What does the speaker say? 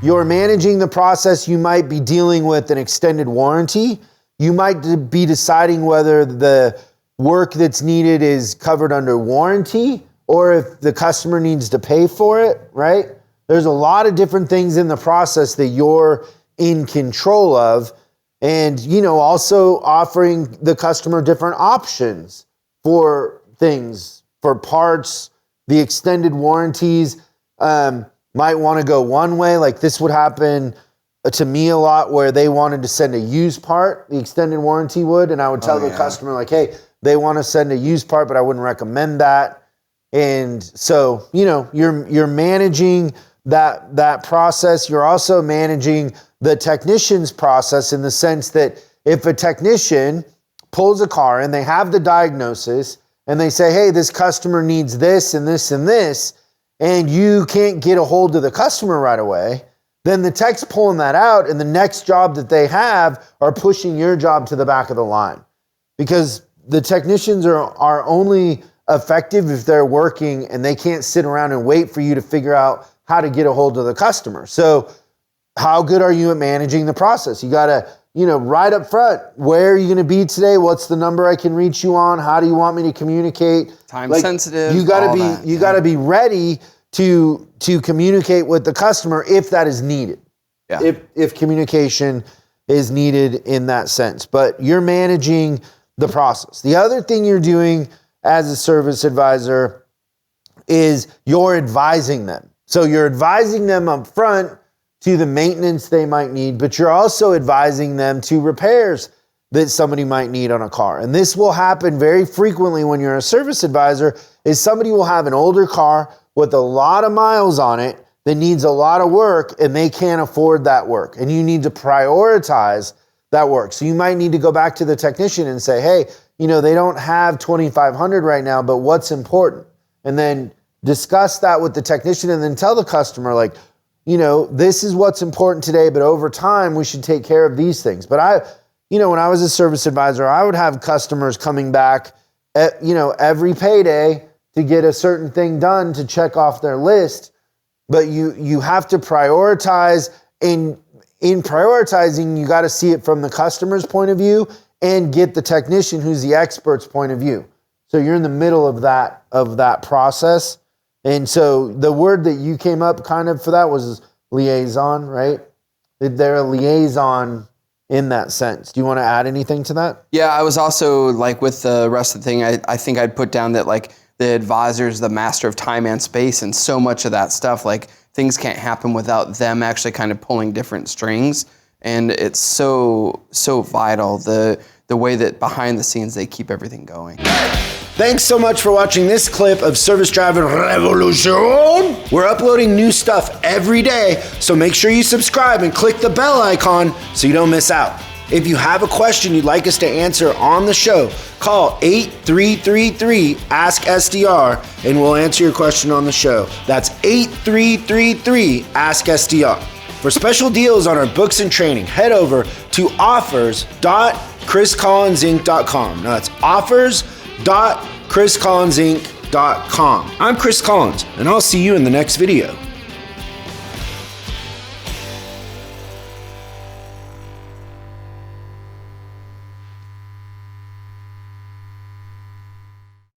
you're managing the process, you might be dealing with an extended warranty. You might be deciding whether the work that's needed is covered under warranty or if the customer needs to pay for it, right? There's a lot of different things in the process that you're in control of. And, also offering the customer different options for things, for parts, the extended warranties. Might want to go one way, like this would happen to me a lot, where they wanted to send a used part, the extended warranty would, and I would tell the customer like, hey, they want to send a used part, but I wouldn't recommend that. And so, you're managing that process. You're also managing the technician's process in the sense that if a technician pulls a car and they have the diagnosis and they say, hey, this customer needs this and this and this, and you can't get a hold of the customer right away, then the tech's pulling that out, and the next job that they have are pushing your job to the back of the line. Because the technicians are only effective if they're working, and they can't sit around and wait for you to figure out how to get a hold of the customer. So how good are you at managing the process? You got to, right up front, where are you going to be today? What's the number I can reach you on? How do you want me to communicate? Time sensitive. You got to be ready to communicate with the customer if that is needed. Yeah. If communication is needed in that sense. But you're managing the process. The other thing you're doing as a service advisor is you're advising them. So you're advising them up front to the maintenance they might need, but you're also advising them to repairs that somebody might need on a car. And this will happen very frequently when you're a service advisor, is somebody will have an older car with a lot of miles on it that needs a lot of work, and they can't afford that work. And you need to prioritize that work. So you might need to go back to the technician and say, hey, they don't have 2,500 right now, but what's important? And then discuss that with the technician, and then tell the customer, like, this is what's important today, but over time we should take care of these things. But when I was a service advisor, I would have customers coming back every payday to get a certain thing done to check off their list. But you have to prioritize, and in prioritizing, you got to see it from the customer's point of view and get the technician who's the expert's point of view. So you're in the middle of that process. And so the word that you came up kind of for that was liaison, right? They're a liaison in that sense. Do you want to add anything to that? Yeah, I was also like with the rest of the thing, I think I'd put down that like the advisor is the master of time and space, and so much of that stuff, like things can't happen without them actually kind of pulling different strings. And it's so vital, the way that behind the scenes they keep everything going. Thanks so much for watching this clip of Service Driving Revolution. We're uploading new stuff every day, so make sure you subscribe and click the bell icon so you don't miss out. If you have a question you'd like us to answer on the show, call 8333-ASK-SDR and we'll answer your question on the show. That's 8333-ASK-SDR. For special deals on our books and training, head over to offers.chriscollinsinc.com. Now that's offers.chriscollinsinc.com. I'm Chris Collins, and I'll see you in the next video.